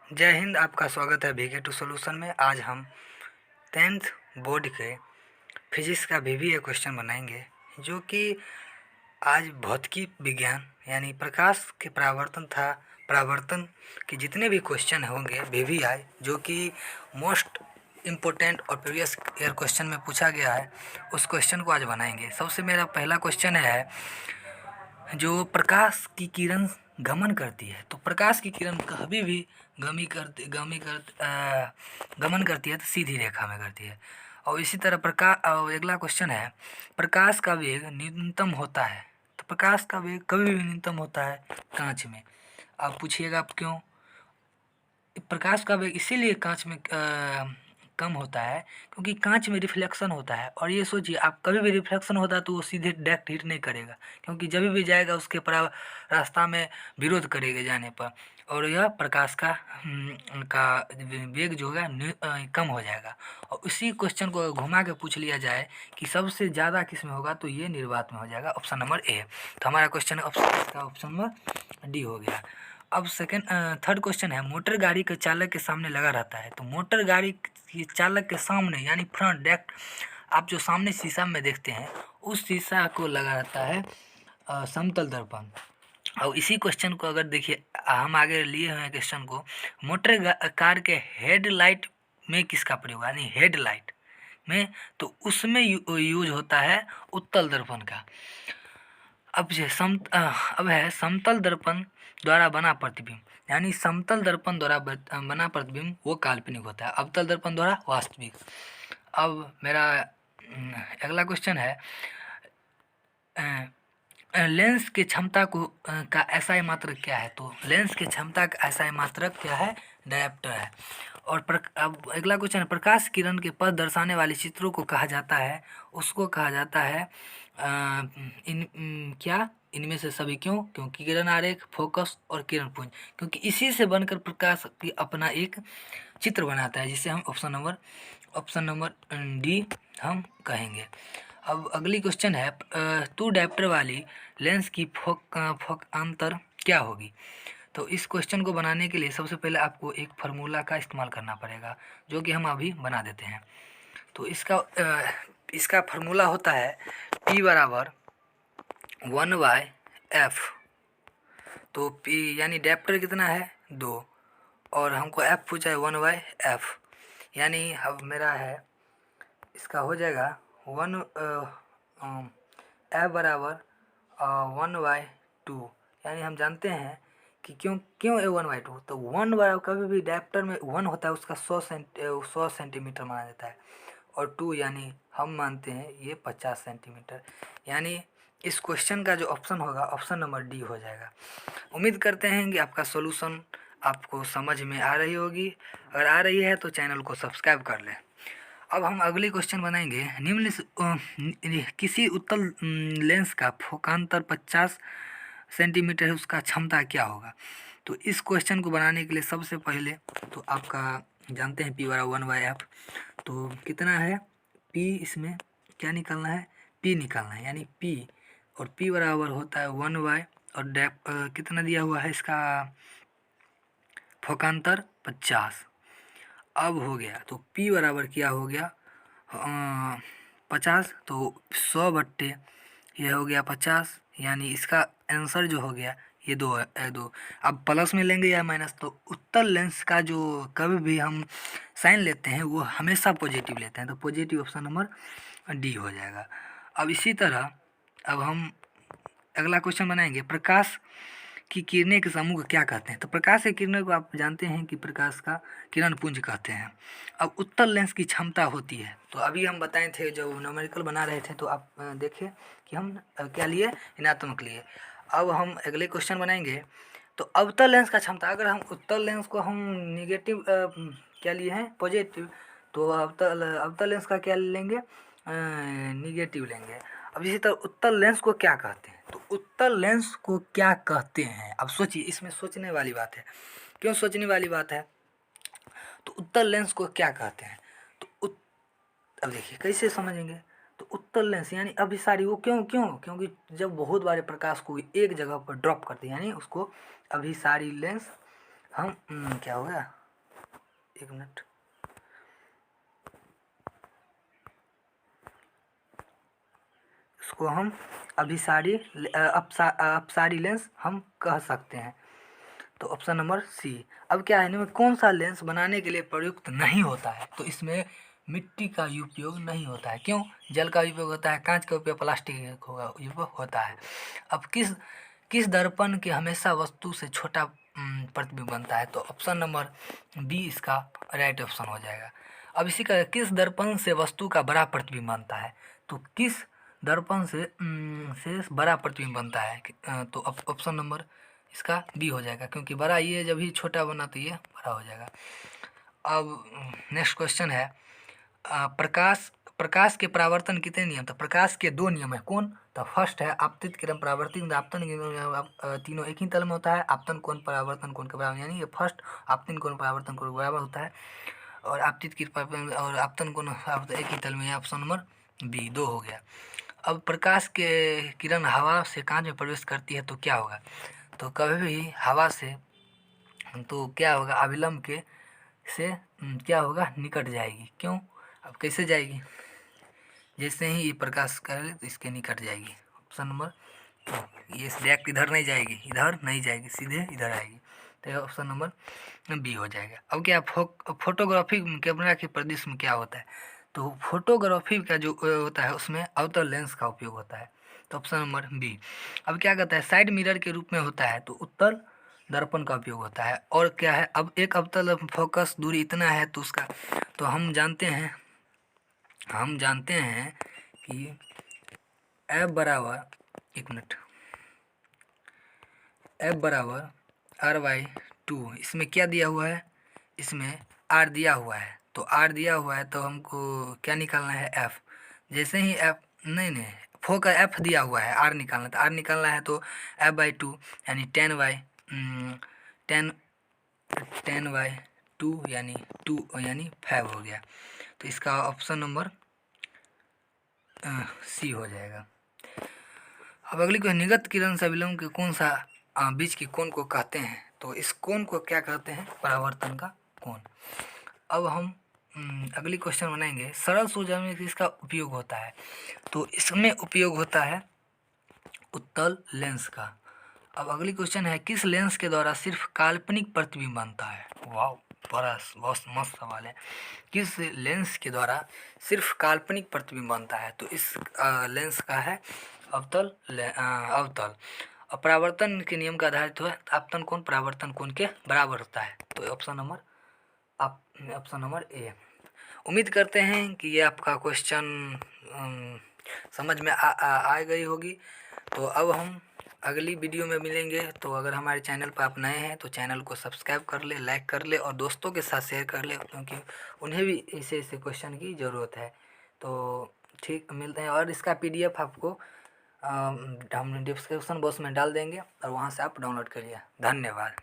जय हिंद। आपका स्वागत है वीके टू सॉल्यूशन में। आज हम 10th बोर्ड के फिजिक्स का VBA क्वेश्चन बनाएंगे, जो कि आज भौतिकी विज्ञान यानी प्रकाश के परावर्तन के जितने भी क्वेश्चन होंगे VBI, जो कि मोस्ट इम्पोर्टेंट और प्रीवियस ईयर क्वेश्चन में पूछा गया है, उस क्वेश्चन को आज बनाएंगे। सबसे मेरा पहला क्वेश्चन है, जो प्रकाश की किरण गमन करती है, तो प्रकाश की किरण कभी भी गमन करती है तो सीधी रेखा में करती है। और इसी तरह अगला क्वेश्चन है, प्रकाश का वेग न्यूनतम होता है, तो प्रकाश का वेग कभी भी न्यूनतम होता है कांच में। आप पूछिएगा आप क्यों? प्रकाश का वेग इसीलिए कांच में कम होता है क्योंकि कांच में रिफ्लेक्शन होता है। और ये सोचिए, आप कभी भी रिफ्लेक्शन होता है तो वो सीधे डायरेक्ट हिट नहीं करेगा, क्योंकि जब भी जाएगा उसके रास्ता में विरोध करेगा जाने पर, और यह प्रकाश का वेग जो है कम हो जाएगा। और उसी क्वेश्चन को घुमा के पूछ लिया जाए कि सबसे ज़्यादा किस में होगा, तो ये निर्वात में हो जाएगा, ऑप्शन नंबर ए। तो हमारा क्वेश्चन ऑप्शन नंबर डी हो गया। अब थर्ड क्वेश्चन है, मोटर गाड़ी के चालक के सामने लगा रहता है, तो मोटर गाड़ी के चालक के सामने यानी फ्रंट डायरेक्ट आप जो सामने शीशा में देखते हैं, उस शीशा को लगा रहता है समतल दर्पण। और इसी क्वेश्चन को अगर देखिए, हम आगे लिए हुए हैं क्वेश्चन को, कार के हेडलाइट में किसका प्रयोग, यानी हेडलाइट में, तो उसमें यूज होता है उत्तल दर्पण का। अब है समतल दर्पण द्वारा बना प्रतिबिंब, यानी समतल दर्पण द्वारा बना प्रतिबिंब वो काल्पनिक होता है, अवतल दर्पण द्वारा वास्तविक। अब मेरा अगला क्वेश्चन है, लेंस की क्षमता का SI मात्रक क्या है, तो लेंस की क्षमता का SI मात्रक क्या है, डायप्टर है। और अब अगला क्वेश्चन है, प्रकाश किरण के पथ दर्शाने वाले चित्रों को कहा जाता है, उसको कहा जाता है क्या, इनमें से सभी क्यों, क्योंकि किरण आरेख, फोकस और किरण पुंज, क्योंकि इसी से बनकर प्रकाश की अपना एक चित्र बनाता है, जिसे हम ऑप्शन नंबर डी हम कहेंगे। अब अगली क्वेश्चन है, 2 डायप्टर वाली लेंस की फोक अंतर क्या होगी। तो इस क्वेश्चन को बनाने के लिए सबसे पहले आपको एक फार्मूला का इस्तेमाल करना पड़ेगा, जो कि हम अभी बना देते हैं। तो इसका फार्मूला होता है P बराबर 1/f। तो P यानी डायप्टर कितना है, 2, और हमको F पूछा है 1/f, यानी अब मेरा है, इसका हो जाएगा 1 F बराबर 1/2। यानी हम जानते हैं कि क्यों 1/2, तो 1 बराबर कभी भी डायप्टर में 1 होता है, उसका 100 सेंटीमीटर माना जाता है, और 2 यानी हम मानते हैं ये 50 सेंटीमीटर। यानी इस क्वेश्चन का जो ऑप्शन होगा, ऑप्शन नंबर डी हो जाएगा। उम्मीद करते हैं कि आपका सॉल्यूशन आपको समझ में आ रही होगी। अगर आ रही है तो चैनल को सब्सक्राइब कर लें। अब हम अगली क्वेश्चन बनाएंगे, किसी उत्तल लेंस का फोकांतर 50 सेंटीमीटर है, उसका क्षमता क्या होगा। तो इस क्वेश्चन को बनाने के लिए सबसे पहले तो आपका जानते हैं P बराबर 1/f, तो कितना है P, इसमें क्या निकालना है, P निकालना है, यानी P, और P बराबर होता है 1/, और कितना दिया हुआ है इसका फोकांतर 50। अब हो गया, तो P बराबर क्या हो गया 50, तो 100/, यह हो गया 50, यानी इसका आंसर जो हो गया ये 2 है, 2। अब प्लस में लेंगे या माइनस, तो उत्तल लेंस का जो कभी भी हम साइन लेते हैं वो हमेशा पॉजिटिव लेते हैं, तो पॉजिटिव ऑप्शन नंबर डी हो जाएगा। अब इसी तरह अब हम अगला क्वेश्चन बनाएंगे, प्रकाश की किरणें के समूह को क्या कहते हैं। तो प्रकाश की किरणों को आप जानते हैं कि प्रकाश का किरण पुंज कहते हैं। अब उत्तल लेंस की क्षमता होती है, तो अभी हम बताए थे जब न्यूमेरिकल बना रहे थे, तो आप देखें कि हम क्या लिए, ऋणात्मक लिए। अब हम अगले क्वेश्चन बनाएंगे, तो अवतल लेंस का क्षमता, अगर हम उत्तल लेंस को हम निगेटिव क्या लिए हैं, पॉजिटिव, तो अवतल लेंस का क्या लेंगे, निगेटिव लेंगे। अब इसी तरह उत्तल लेंस को क्या कहते हैं, तो उत्तल लेंस को क्या कहते हैं, अब सोचिए, इसमें सोचने वाली बात है। क्यों सोचने वाली बात है, तो उत्तल लेंस को क्या कहते हैं, तो अब देखिए कैसे समझेंगे। तो उत्तल लेंस यानी अभिसारी, वो क्योंकि जब बहुत बारे प्रकाश को एक जगह पर ड्रॉप करते हैं, यानी उसको अभिसारी लेंस हम क्या होगा, एक मिनट, इसको हम अपसारी लेंस हम कह सकते हैं। तो ऑप्शन नंबर सी। अब क्या है, इनमें कौन सा लेंस बनाने के लिए प्रयुक्त नहीं होता है? तो इसमें मिट्टी का उपयोग नहीं होता है। क्यों? जल का उपयोग होता है, कांच का उपयोग, प्लास्टिक का उपयोग होता है। अब किस दर्पण के हमेशा वस्तु से छोटा प्रतिबिंब बनता है? तो ऑप्शन नंबर बी इसका राइट ऑप्शन हो जाएगा। अब इसी का किस दर्पण से वस्तु का बड़ा प्रतिबिंब बनता है? तो किस दर्पण से बड़ा प्रतिबिंब बनता है? तो ऑप्शन नंबर इसका बी हो जाएगा, क्योंकि बड़ा ये जब ही छोटा बना तो ये बड़ा हो जाएगा। अब नेक्स्ट क्वेश्चन है, प्रकाश के परावर्तन कितने नियम? तो प्रकाश के 2 नियम है। कौन? तो फर्स्ट है आपतित किरण परावर्तित आपतन किरण, तीनों एक ही तल में होता है। आपतन कोण परावर्तन कोण के बराबर, यानी ये फर्स्ट आपतन कोण परावर्तन कोण के बराबर होता है, और आपतित किरण और आपतन कोण एक ही तल में है। ऑप्शन नंबर बी 2 हो गया। अब प्रकाश के किरण हवा से कांच में प्रवेश करती है तो क्या होगा? तो कभी भी हवा से तो क्या होगा, अविलंब के से क्या होगा, निकट जाएगी। क्यों? अब कैसे जाएगी? जैसे ही ये प्रकाश करे तो इसके निकट जाएगी। ऑप्शन नंबर, ये डायरेक्ट इधर नहीं जाएगी, इधर नहीं जाएगी, सीधे इधर आएगी। तो ऑप्शन नंबर बी हो जाएगा। अब क्या फोटोग्राफी कैमरा के परिदृश्य में क्या होता है? तो फोटोग्राफी का जो होता है उसमें अवतल लेंस का उपयोग होता है। तो ऑप्शन नंबर बी। अब क्या कहता है, साइड मिरर के रूप में होता है तो उत्तल दर्पण का उपयोग होता है। और क्या है, अब एक अवतल फोकस दूरी इतना है तो उसका, तो हम जानते हैं कि एफ बराबर, एक मिनट, एफ बराबर r/2। इसमें क्या दिया हुआ है? इसमें r दिया हुआ है। तो r दिया हुआ है तो हमको क्या निकालना है? f। जैसे ही f, नहीं, फोकस f दिया हुआ है, r निकालना है। तो r निकालना है तो f/2 यानी 10/2 यानी 2 यानी 5 हो गया। तो इसका ऑप्शन नंबर सी हो जाएगा। अब अगली को, निगत किरण से अविलंब के कौन सा बीच के कोण को कहते हैं? तो इस कोण को क्या कहते हैं? परावर्तन का कोण। अब हम अगली क्वेश्चन बनाएंगे, सरल सूजन में किसका उपयोग होता है? तो इसमें उपयोग होता है उत्तल लेंस का। अब अगली क्वेश्चन है, किस लेंस के द्वारा सिर्फ काल्पनिक प्रतिबिंब बनता है? वाह, बहुत मस्त सवाल है। किस लेंस के द्वारा सिर्फ काल्पनिक प्रतिबिंब बनता है? तो इस लेंस का है अवतल अवतल। अपरावर्तन के नियम का आधारित हुआ आपतन कोण परावर्तन कोण के बराबर होता है। तो ऑप्शन नंबर ए। उम्मीद करते हैं कि ये आपका क्वेश्चन समझ में आ गई होगी। तो अब हम अगली वीडियो में मिलेंगे। तो अगर हमारे चैनल पर आप नए हैं तो चैनल को सब्सक्राइब कर ले, लाइक कर ले और दोस्तों के साथ शेयर कर ले, क्योंकि उन्हें भी ऐसे क्वेश्चन की ज़रूरत है। तो ठीक, मिलते हैं। और इसका PDF आपको हम डिस्क्रिप्शन बॉक्स में डाल देंगे और वहाँ से आप डाउनलोड करिए। धन्यवाद।